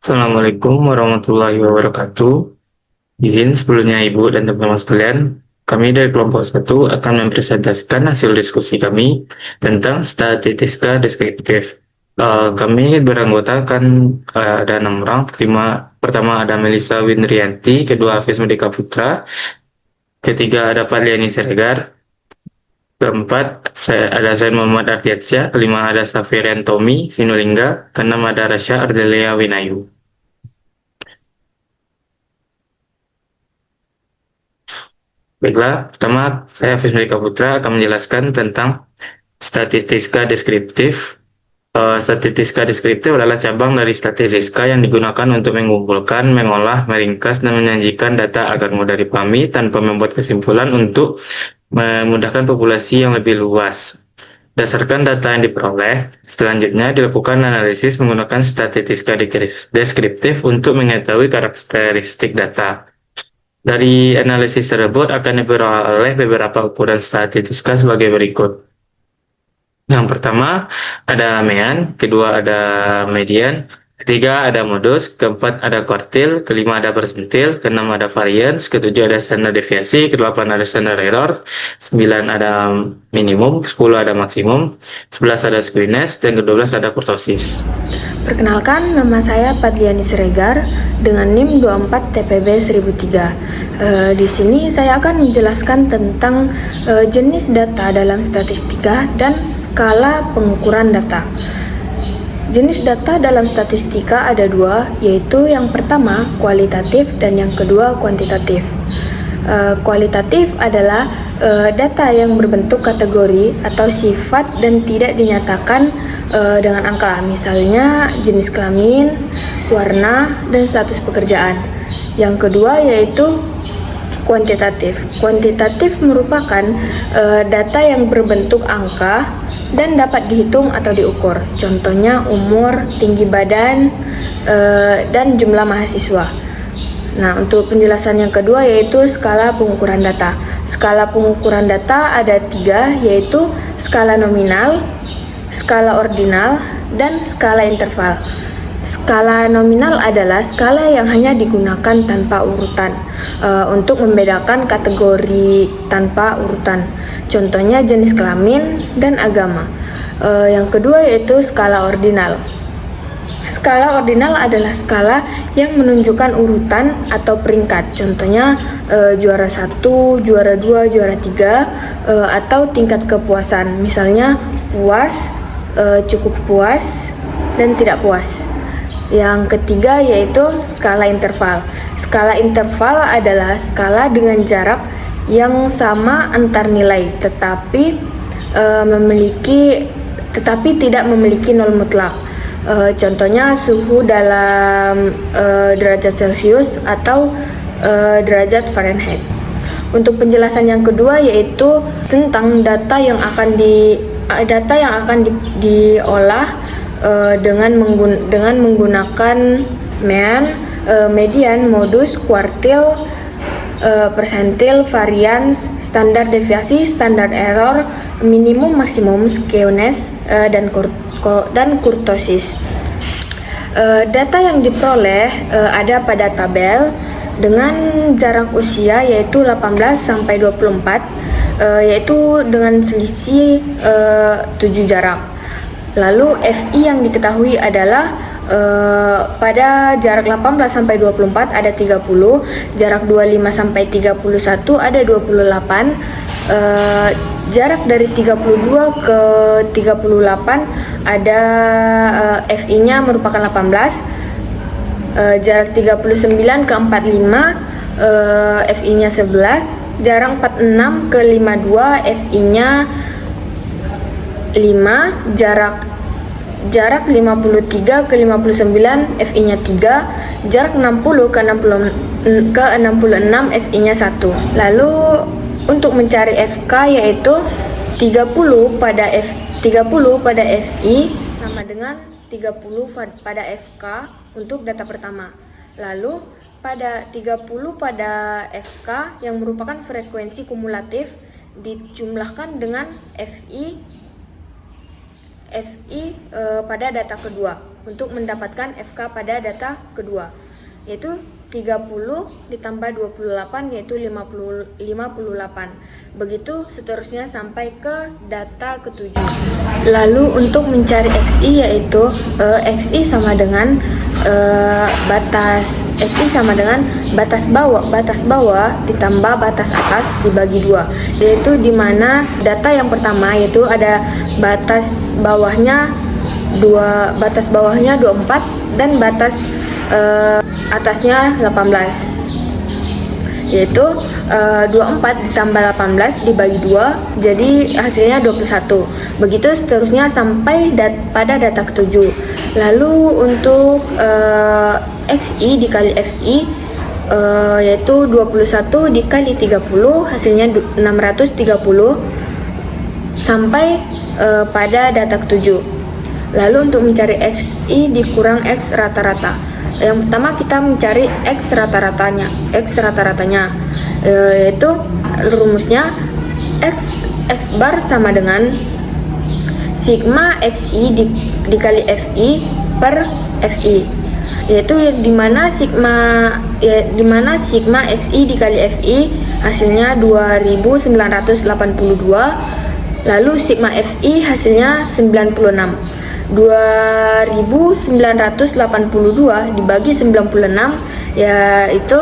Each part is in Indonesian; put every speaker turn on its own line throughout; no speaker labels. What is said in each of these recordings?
Assalamualaikum warahmatullahi wabarakatuh. Izin sebelumnya Ibu dan teman-teman sekalian, kami dari kelompok 1 akan mempresentasikan hasil diskusi kami tentang statistika deskriptif. Kami beranggotakan ada 6 orang. Pertama ada Melisa Windrianti, kedua Hafiz Merdeka Putra, ketiga ada Padliani Siregar, keempat ada Zain Muhammad Ardiatsyah, kelima ada Safirian Tommy Sinulinga, keenam ada Rasya Ardelia Winayu. Baiklah, pertama saya Hafiz Merdeka Putra akan menjelaskan tentang statistika deskriptif. Statistika deskriptif adalah cabang dari statistika yang digunakan untuk mengumpulkan, mengolah, meringkas, dan menyajikan data agar mudah dipahami tanpa membuat kesimpulan untuk memudahkan populasi yang lebih luas. Berdasarkan data yang diperoleh, selanjutnya dilakukan analisis menggunakan statistika deskriptif untuk mengetahui karakteristik data. Dari analisis tersebut akan diperoleh beberapa ukuran statistika sebagai berikut. Yang pertama ada mean, kedua ada median, ketiga ada modus, keempat ada kuartil, kelima ada persentil, keenam ada variance, ketujuh ada standar deviasi, kedelapan ada standar error, 9 ada minimum, 10 ada maksimum, 11 ada squeeness, dan ke-12 ada kurtosis.
Perkenalkan, nama saya Padliani Siregar dengan NIM 24 TPB 1003. Di sini saya akan menjelaskan tentang jenis data dalam statistika dan skala pengukuran data. Jenis data dalam statistika ada dua, yaitu yang pertama kualitatif dan yang kedua kuantitatif. Kualitatif adalah data yang berbentuk kategori atau sifat dan tidak dinyatakan dengan angka, misalnya jenis kelamin, warna, dan status pekerjaan. Yang kedua yaitu kuantitatif. Kuantitatif merupakan data yang berbentuk angka dan dapat dihitung atau diukur. Contohnya umur, tinggi badan, dan jumlah mahasiswa. Nah, untuk penjelasan yang kedua yaitu skala pengukuran data. Skala pengukuran data ada 3, yaitu skala nominal, skala ordinal, dan skala interval. Skala nominal adalah skala yang hanya digunakan tanpa urutan untuk membedakan kategori tanpa urutan. Contohnya jenis kelamin dan agama. Yang kedua yaitu skala ordinal. Skala ordinal adalah skala yang menunjukkan urutan atau peringkat. Contohnya juara 1, juara 2, juara 3, atau tingkat kepuasan. Misalnya puas, cukup puas, dan tidak puas. Yang ketiga yaitu skala interval. Skala interval adalah skala dengan jarak yang sama antar nilai tetapi tidak memiliki nol mutlak. Contohnya suhu dalam derajat Celcius atau derajat Fahrenheit. Untuk penjelasan yang kedua yaitu tentang data yang akan diolah dengan menggunakan mean, median, modus, kuartil, persentil, variance, standar deviasi, standar error, minimum, maksimum, skewness, dan kurtosis. Data yang diperoleh ada pada tabel dengan jarak usia yaitu 18 sampai 24, yaitu dengan selisih 7 jarak. Lalu FI yang diketahui adalah pada jarak 18 sampai 24 ada 30, jarak 25 sampai 31 ada 28, jarak dari 32 ke 38 ada FI-nya merupakan 18, jarak 39 ke 45 FI-nya 11, jarak 46 ke 52 FI-nya 5, jarak 53 ke 59 FI-nya 3, jarak 60 ke 66 FI-nya 1. Lalu untuk mencari FK yaitu 30 pada FI sama dengan 30 pada FK untuk data pertama. Lalu pada 30 pada FK yang merupakan frekuensi kumulatif dijumlahkan dengan FI pada data kedua. untuk mendapatkan FK pada data kedua, yaitu 30 ditambah 28 yaitu 58. Begitu seterusnya sampai ke data ketujuh. Lalu untuk mencari XI yaitu XI sama dengan batas bawah ditambah batas atas dibagi 2, yaitu dimana data yang pertama yaitu ada batas bawahnya 24 dan batas atasnya 18, yaitu 24 ditambah 18 dibagi 2 jadi hasilnya 21. Begitu seterusnya sampai pada data ketujuh. Lalu untuk XI dikali FI yaitu 21 dikali 30 hasilnya 630 sampai pada data ketujuh. Lalu untuk mencari XI dikurang X rata-rata. Yang pertama kita mencari X rata-ratanya, yaitu rumusnya X bar sama dengan sigma XI dikali FI per FI, yaitu dimana sigma XI dikali FI hasilnya 2982, lalu sigma FI hasilnya 96. 2982 dibagi 96 yaitu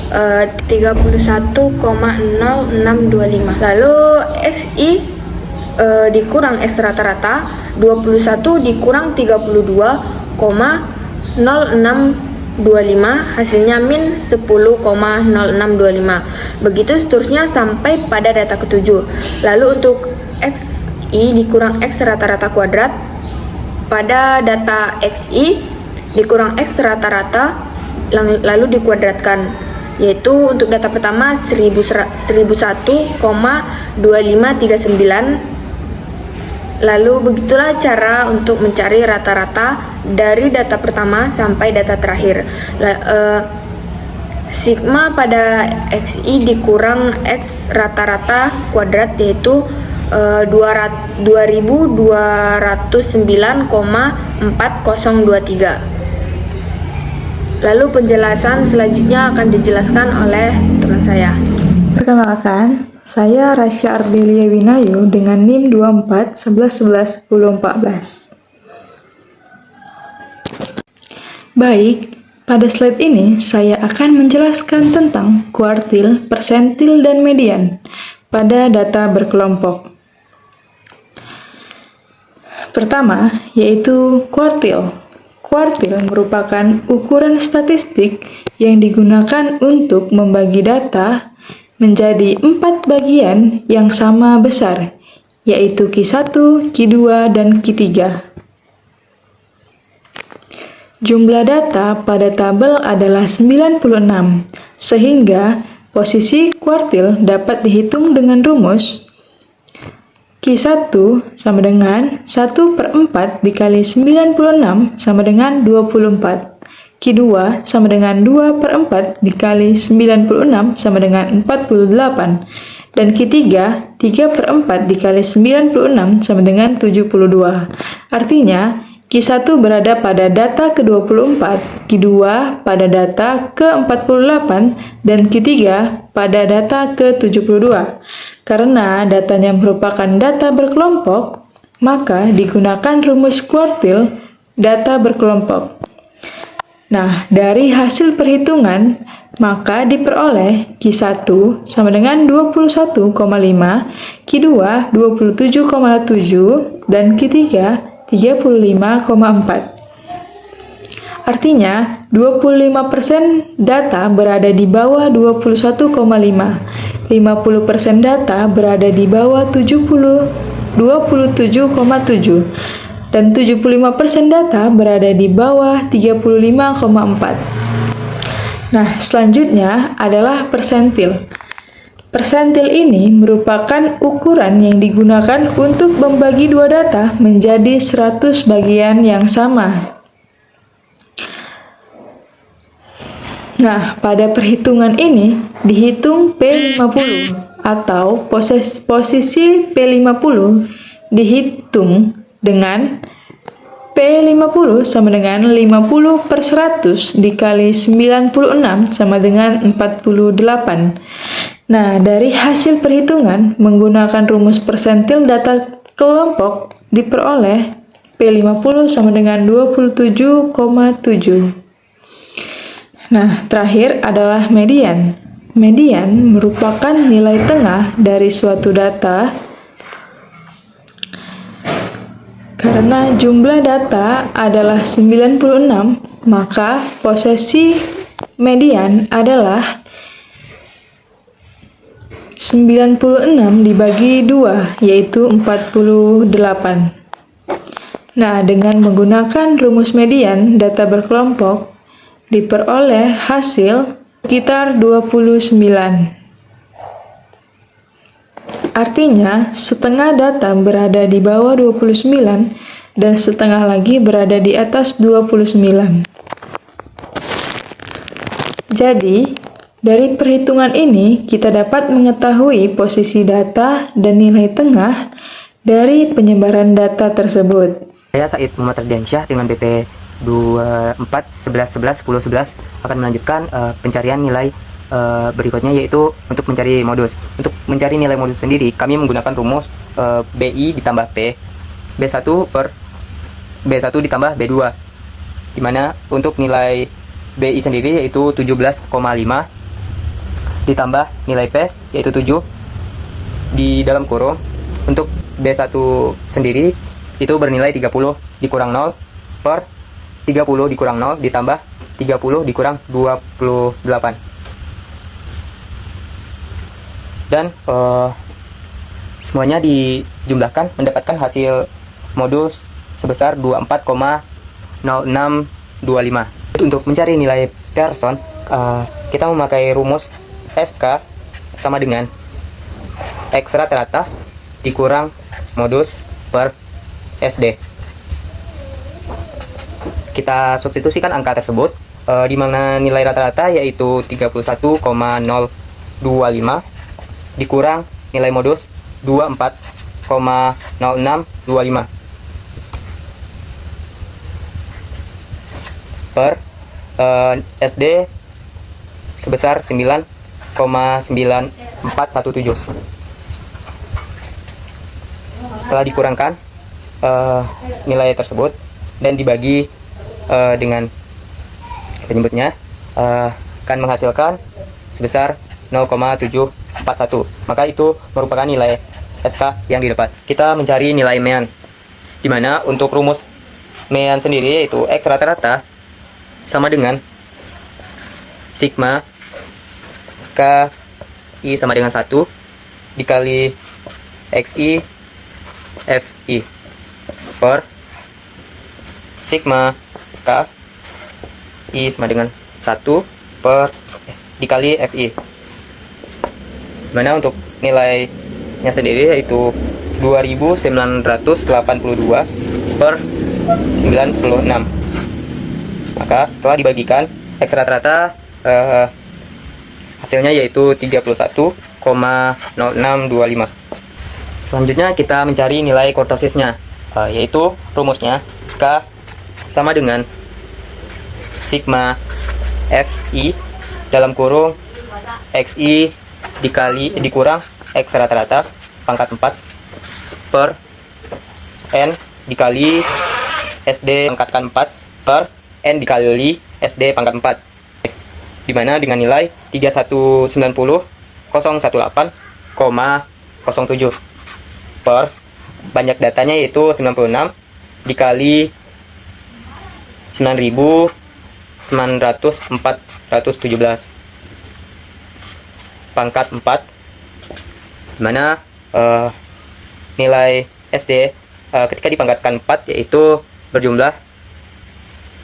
31,0625. Lalu XI dikurang X rata-rata, 21 dikurang 32,0625 hasilnya min 10,0625. Begitu seterusnya sampai pada data ketujuh. Lalu untuk XI dikurang X rata-rata kuadrat, pada data XI dikurang X rata-rata lalu dikuadratkan, yaitu untuk data pertama 1001,2539. Lalu begitulah cara untuk mencari rata-rata dari data pertama sampai data terakhir. Sigma pada XI dikurang X rata-rata kuadrat yaitu 2209,4023. Lalu penjelasan selanjutnya akan dijelaskan oleh teman saya.
Perkenalkan, saya Rasya Ardelia Winayu dengan NIM 24 11 11 10 14. Baik, pada slide ini saya akan menjelaskan tentang kuartil, persentil, dan median pada data berkelompok. Pertama, yaitu kuartil. Kuartil merupakan ukuran statistik yang digunakan untuk membagi data menjadi 4 bagian yang sama besar, yaitu Q1, Q2, dan Q3. Jumlah data pada tabel adalah 96, sehingga posisi kuartil dapat dihitung dengan rumus Q1 sama dengan 1/4 dikali 96 sama dengan 24. Q2 sama dengan 2/4 dikali 96 sama dengan 48. Dan Q3, 3/4 dikali 96 sama dengan 72. Artinya, Q1 berada pada data ke-24, Q2 pada data ke-48, dan Q3 pada data ke-72. Karena datanya merupakan data berkelompok, maka digunakan rumus kuartil data berkelompok. Nah, dari hasil perhitungan, maka diperoleh Q1 sama dengan 21,5, Q2 27,7, dan Q3 35,4. Artinya, 25% data berada di bawah 21,5, 50% data berada di bawah 27,7, dan 75% data berada di bawah 35,4. Nah, selanjutnya adalah persentil. Persentil ini merupakan ukuran yang digunakan untuk membagi dua data menjadi 100 bagian yang sama. Nah, pada perhitungan ini dihitung P50 atau posisi P50 dihitung dengan P50 sama dengan 50/100 dikali 96 sama dengan 48. Nah, dari hasil perhitungan menggunakan rumus persentil data kelompok diperoleh P50 sama dengan 27,7. Nah, terakhir adalah median. Median merupakan nilai tengah dari suatu data karena jumlah data adalah 96, maka posisi median adalah 96 dibagi 2, yaitu 48. Nah, dengan menggunakan rumus median data berkelompok, diperoleh hasil sekitar 29. Artinya, setengah data berada di bawah 29 dan setengah lagi berada di atas 29. Jadi, dari perhitungan ini kita dapat mengetahui posisi data dan nilai tengah dari penyebaran data tersebut.
Saya Said Muhammad Ardiansyah dengan BP 24 11 11 10 11 akan melanjutkan pencarian nilai berikutnya, yaitu untuk mencari modus. Untuk mencari nilai modus sendiri, kami menggunakan rumus BI ditambah P, B1 per B1 ditambah B2, dimana untuk nilai BI sendiri yaitu 17,5 ditambah nilai P yaitu 7 di dalam kurung. Untuk B1 sendiri itu bernilai 30 dikurang 0 per 30 dikurang 0 ditambah 30 dikurang 28. Dan semuanya dijumlahkan mendapatkan hasil modus sebesar 24,0625. Untuk mencari nilai person, kita memakai rumus SK sama dengan X rata-rata dikurang modus per SD. Kita substitusikan angka tersebut, di mana nilai rata-rata yaitu 31,025 dikurang nilai modus 24,0625 per SD sebesar 9,9417. Setelah dikurangkan nilai tersebut dan dibagi dengan penyebutnya, akan menghasilkan sebesar 0,741. Maka itu merupakan nilai SK yang didapat. Kita mencari nilai mean, di mana untuk rumus mean sendiri yaitu X rata-rata sama dengan sigma K I sama dengan 1 dikali XI FI per sigma K I sama dengan 1 per dikali FI, mana untuk nilainya sendiri yaitu 2982 per 96. Maka setelah dibagikan X rata-rata hasilnya yaitu 31,0625. Selanjutnya kita mencari nilai kurtosisnya, yaitu rumusnya K sama dengan sigma FI dalam kurung XI dikurang X rata-rata pangkat 4 per N dikali SD pangkat 4 per N dikali SD pangkat 4, dimana dengan nilai 319018,07 per banyak datanya yaitu 96 dikali 9.917 pangkat 4, dimana nilai SD ketika dipangkatkan 4 yaitu berjumlah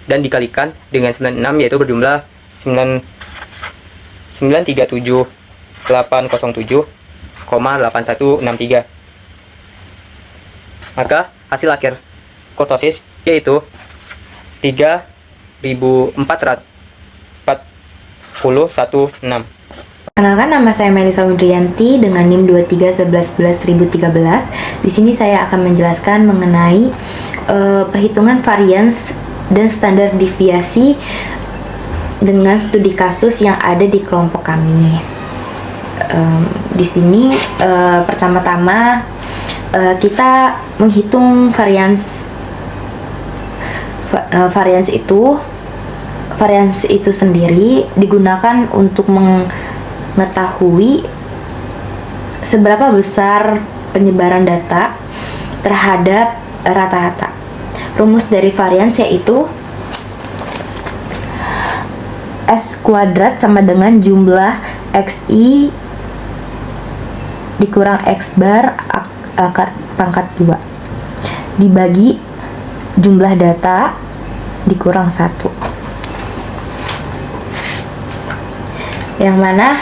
dan dikalikan dengan 96 yaitu berjumlah 937.807,8163. Maka hasil akhir kurtosis yaitu 3.441,6.
Perkenalkan, nama saya Melisa Windriyanti dengan NIM 2311111013. Di sini saya akan menjelaskan mengenai perhitungan varians dan standar deviasi dengan studi kasus yang ada di kelompok kami. Di sini pertama-tama kita menghitung varians itu sendiri digunakan untuk mengetahui seberapa besar penyebaran data terhadap rata-rata. Rumus dari varians yaitu S kuadrat sama dengan jumlah XI dikurang X bar akar pangkat 2 dibagi jumlah data dikurang 1, yang mana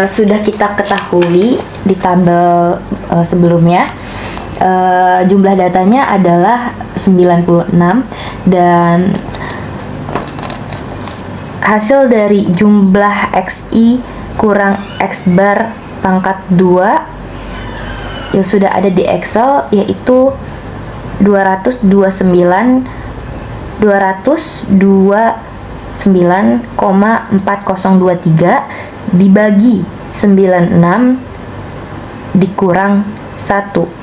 sudah kita ketahui di tabel sebelumnya. Jumlah datanya adalah 96 dan hasil dari jumlah XI kurang X bar pangkat 2 yang sudah ada di Excel yaitu 229,4023 dibagi 96 dikurang 1.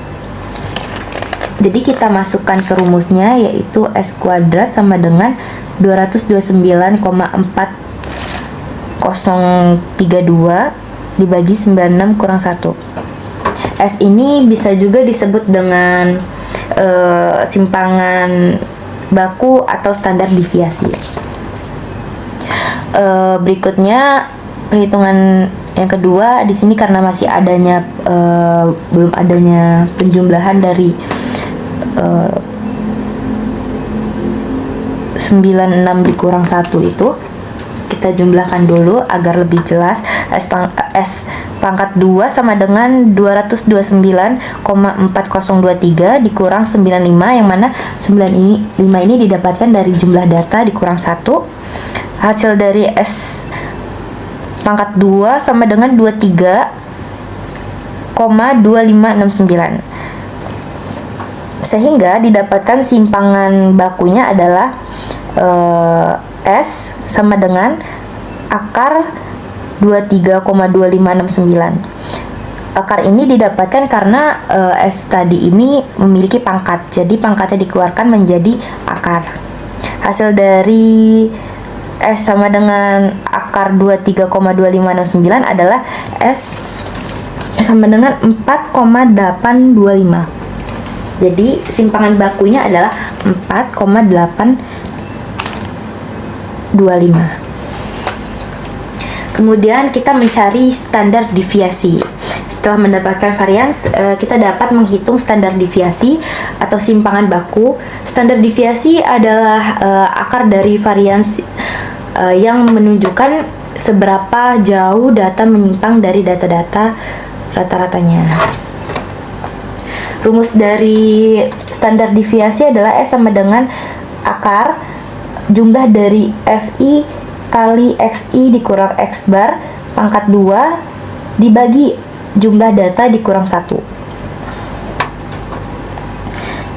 Jadi kita masukkan ke rumusnya yaitu S kuadrat sama dengan 229,4032 dibagi 96 kurang 1. S ini bisa juga disebut dengan simpangan baku atau standar deviasi. Berikutnya perhitungan yang kedua di sini karena masih adanya belum adanya penjumlahan dari 96 dikurang 1 itu kita jumlahkan dulu agar lebih jelas. S pangkat 2 sama dengan 229,4023 dikurang 95, yang mana 95 ini didapatkan dari jumlah data dikurang 1. Hasil dari S pangkat 2 sama dengan 23,2569, sehingga didapatkan simpangan bakunya adalah S sama dengan akar 23,2569. Akar ini didapatkan karena S tadi ini memiliki pangkat, jadi pangkatnya dikeluarkan menjadi akar. Hasil dari S sama dengan akar 23,2569 adalah S sama dengan 4,825. Jadi simpangan bakunya adalah 4,825. Kemudian kita mencari standar deviasi. Setelah mendapatkan varians, kita dapat menghitung standar deviasi atau simpangan baku. Standar deviasi adalah akar dari varians yang menunjukkan seberapa jauh data menyimpang dari data-data rata-ratanya. Rumus dari standar deviasi adalah S sama dengan akar jumlah dari FI kali XI dikurang X bar pangkat 2 dibagi jumlah data dikurang 1.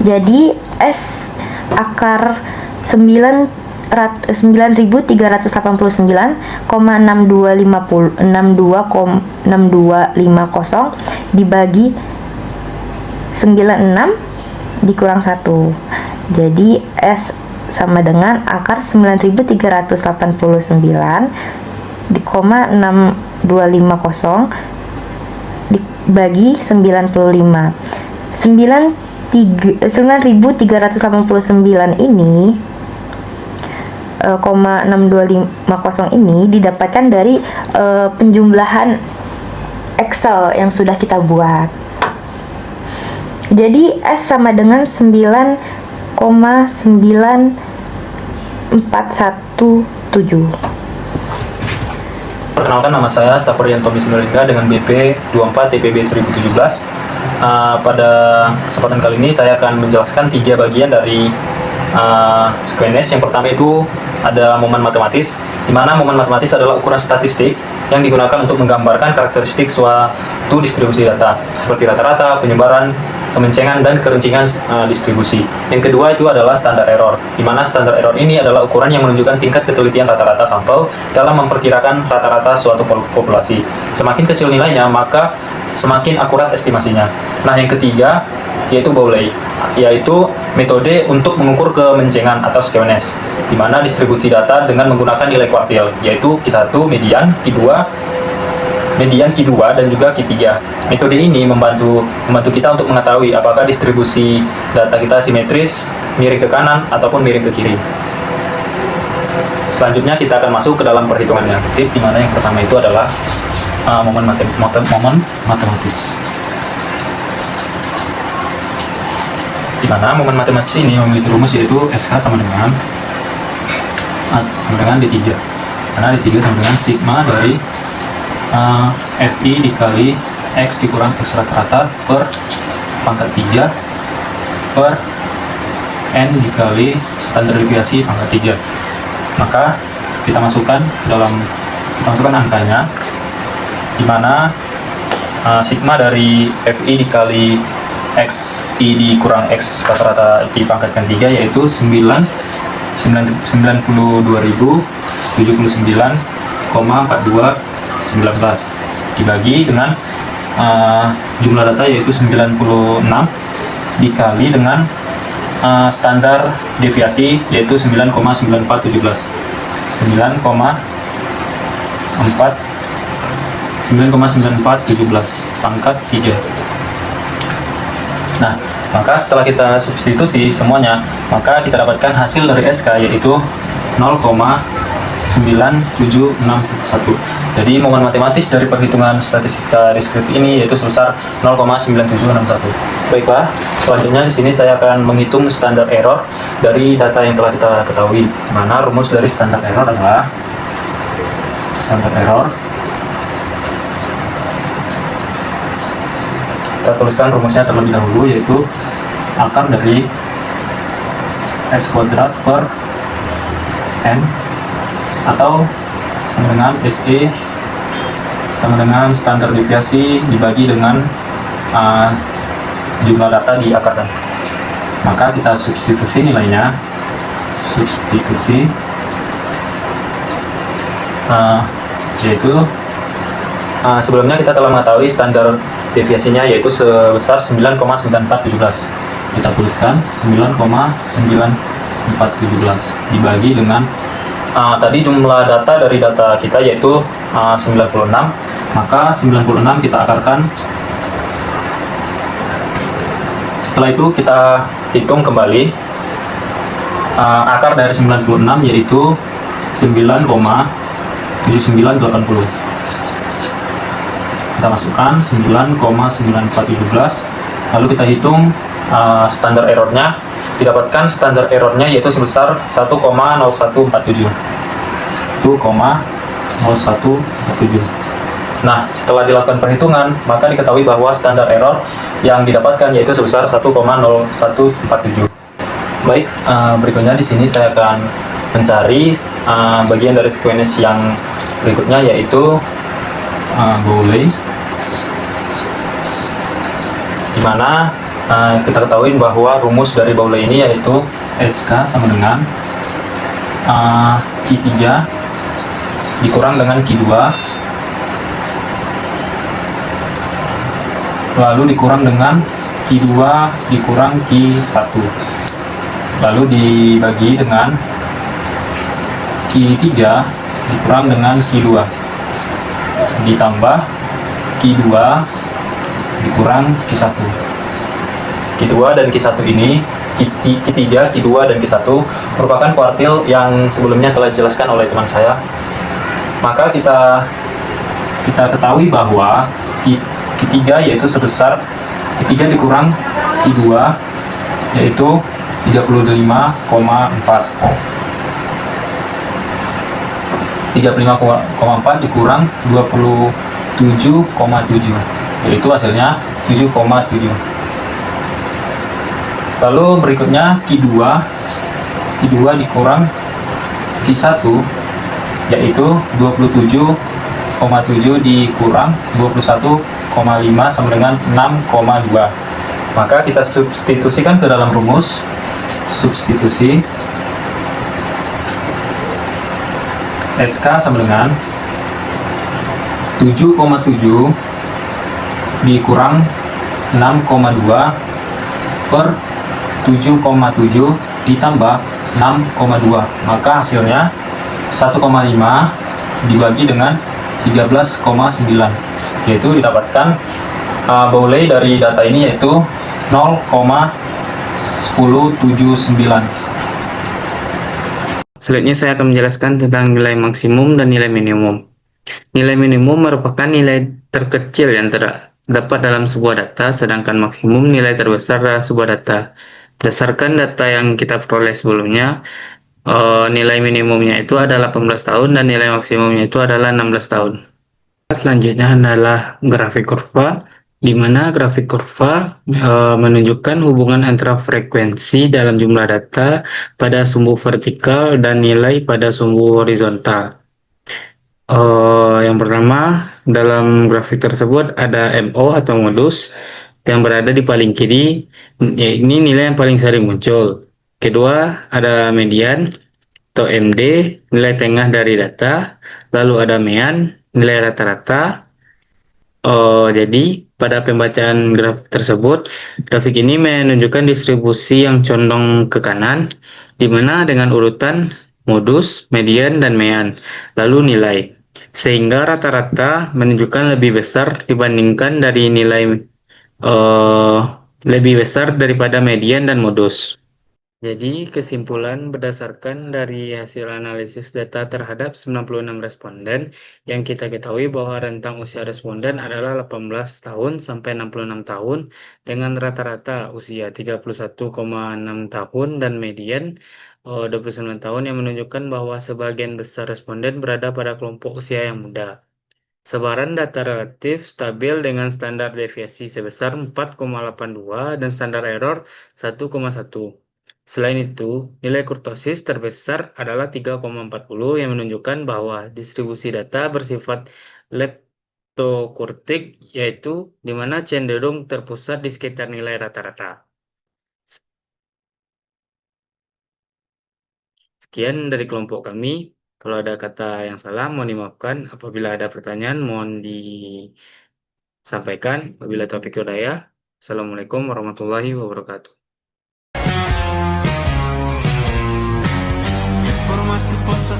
Jadi S akar 9.389,6250 dibagi 96 dikurang 1. Jadi S sama dengan akar 9.389,6250 dibagi 95. 9.389 ini 6250 ini didapatkan dari penjumlahan Excel yang sudah kita buat. Jadi S sama dengan 9,9417.
Perkenalkan, nama saya Saprian Tommy Sinulinga dengan BP 24 TPB 1017. Pada kesempatan kali ini saya akan menjelaskan 3 bagian dari SQNS. Yang pertama itu ada momen matematis, di mana momen matematis adalah ukuran statistik yang digunakan untuk menggambarkan karakteristik suatu distribusi data seperti rata-rata, penyebaran, kemencengan dan kerencingan distribusi. Yang kedua itu adalah standar error, di mana standar error ini adalah ukuran yang menunjukkan tingkat ketelitian rata-rata sampel dalam memperkirakan rata-rata suatu populasi. Semakin kecil nilainya, maka semakin akurat estimasinya. Nah, yang ketiga yaitu Bowley, yaitu metode untuk mengukur kemencengan atau skewness, di mana distribusi data dengan menggunakan nilai kuartil, yaitu Q1 median, Q2 median, Q2 dan juga Q3. Metode ini membantu kita untuk mengetahui apakah distribusi data kita simetris, miring ke kanan ataupun miring ke kiri. Selanjutnya kita akan masuk ke dalam perhitungannya, di mana yang pertama itu adalah momen matematis. Di mana momen matematis ini memiliki rumus yaitu SK sama dengan D3. Karena D3 sama dengan sigma dari FI dikali X dikurang X rata-rata per pangkat 3 per N dikali standar deviasi pangkat 3. Maka kita masukkan angkanya, di mana sigma dari FI dikali XI dikurang X rata-rata di pangkatkan 3 yaitu 92.079,4219 dibagi dengan jumlah data yaitu 96 dikali dengan standar deviasi yaitu 9,9417 pangkat 3. Nah, maka setelah kita substitusi semuanya, maka kita dapatkan hasil dari SK yaitu 0,9761. Jadi momen matematis dari perhitungan statistika deskriptif ini yaitu sebesar 0,9761. Baiklah, selanjutnya di sini saya akan menghitung standar error dari data yang telah kita ketahui. Mana rumus dari standar error adalah kita tuliskan rumusnya terlebih dahulu, yaitu akar dari X kuadrat per N atau sama dengan SE sama dengan standar deviasi dibagi dengan jumlah data di akar. Maka kita substitusi nilainya, yaitu sebelumnya kita telah mengetahui standar deviasinya yaitu sebesar 9,9417. Kita tuliskan 9,9417 dibagi dengan tadi jumlah data dari data kita yaitu 96. Maka 96 kita akarkan. Setelah itu kita hitung kembali akar dari 96 yaitu 9,7980. Kita masukkan 9,9417, lalu kita hitung standar errornya. Didapatkan standar errornya yaitu sebesar 1,0147. Nah, setelah dilakukan perhitungan, maka diketahui bahwa standar error yang didapatkan yaitu sebesar 1,0147. Baik, berikutnya di sini saya akan mencari bagian dari skewness yang berikutnya yaitu Bowley, di mana kita ketahui bahwa rumus dari Bowley ini yaitu SK sama dengan Q3 dikurang dengan Q2 lalu dikurang dengan Q2 dikurang Q1 lalu dibagi dengan Q3 dikurang dengan Q2 ditambah Q2 dikurang Q1. Q2 dan Q1 ini, Q3, Q2 dan Q1 merupakan kuartil yang sebelumnya telah dijelaskan oleh teman saya. Maka kita ketahui bahwa Q3 yaitu sebesar Q3 dikurang Q2 yaitu 35,4. 35,4 dikurang 27,7 yaitu hasilnya 7,7. Lalu berikutnya Q2 dikurang Q1 yaitu 27,7 dikurang 21,5 sama dengan 6,2. Maka kita substitusikan ke dalam rumus. Substitusi SK sama dengan 7,7 dikurang 6,2 per 7,7 ditambah 6,2. Maka hasilnya 1,5 dibagi dengan 13,9, yaitu didapatkan Boole dari data ini yaitu 0,1079.
Selanjutnya saya akan menjelaskan tentang nilai maksimum dan nilai minimum. Nilai minimum merupakan nilai terkecil yang terdapat dalam sebuah data, sedangkan maksimum nilai terbesar dalam sebuah data. Berdasarkan data yang kita peroleh sebelumnya, nilai minimumnya itu adalah 18 tahun dan nilai maksimumnya itu adalah 16 tahun. Selanjutnya adalah grafik kurva, di mana grafik kurva menunjukkan hubungan antara frekuensi dalam jumlah data pada sumbu vertikal dan nilai pada sumbu horizontal. Yang pertama, dalam grafik tersebut ada MO atau modus yang berada di paling kiri, ini nilai yang paling sering muncul. Kedua, ada median atau MD, nilai tengah dari data. Lalu ada mean, nilai rata-rata. Jadi pada pembacaan grafik tersebut, grafik ini menunjukkan distribusi yang condong ke kanan, di mana dengan urutan modus, median, dan mean, lalu nilai. Sehingga rata-rata menunjukkan lebih besar dibandingkan dari nilai lebih besar daripada median dan modus. Jadi, kesimpulan berdasarkan dari hasil analisis data terhadap 96 responden, yang kita ketahui bahwa rentang usia responden adalah 18 tahun sampai 66 tahun, dengan rata-rata usia 31,6 tahun dan median 29 tahun, yang menunjukkan bahwa sebagian besar responden berada pada kelompok usia yang muda. Sebaran data relatif stabil dengan standar deviasi sebesar 4,82 dan standar error 1,1. Selain itu, nilai kurtosis terbesar adalah 3,40 yang menunjukkan bahwa distribusi data bersifat leptokurtik, yaitu di mana cenderung terpusat di sekitar nilai rata-rata. Sekian dari kelompok kami. Kalau ada kata yang salah, mohon dimaafkan. Apabila ada pertanyaan, mohon disampaikan. Wabillahi taufiq wal hidayah. Assalamualaikum warahmatullahi wabarakatuh.
Por más que pasa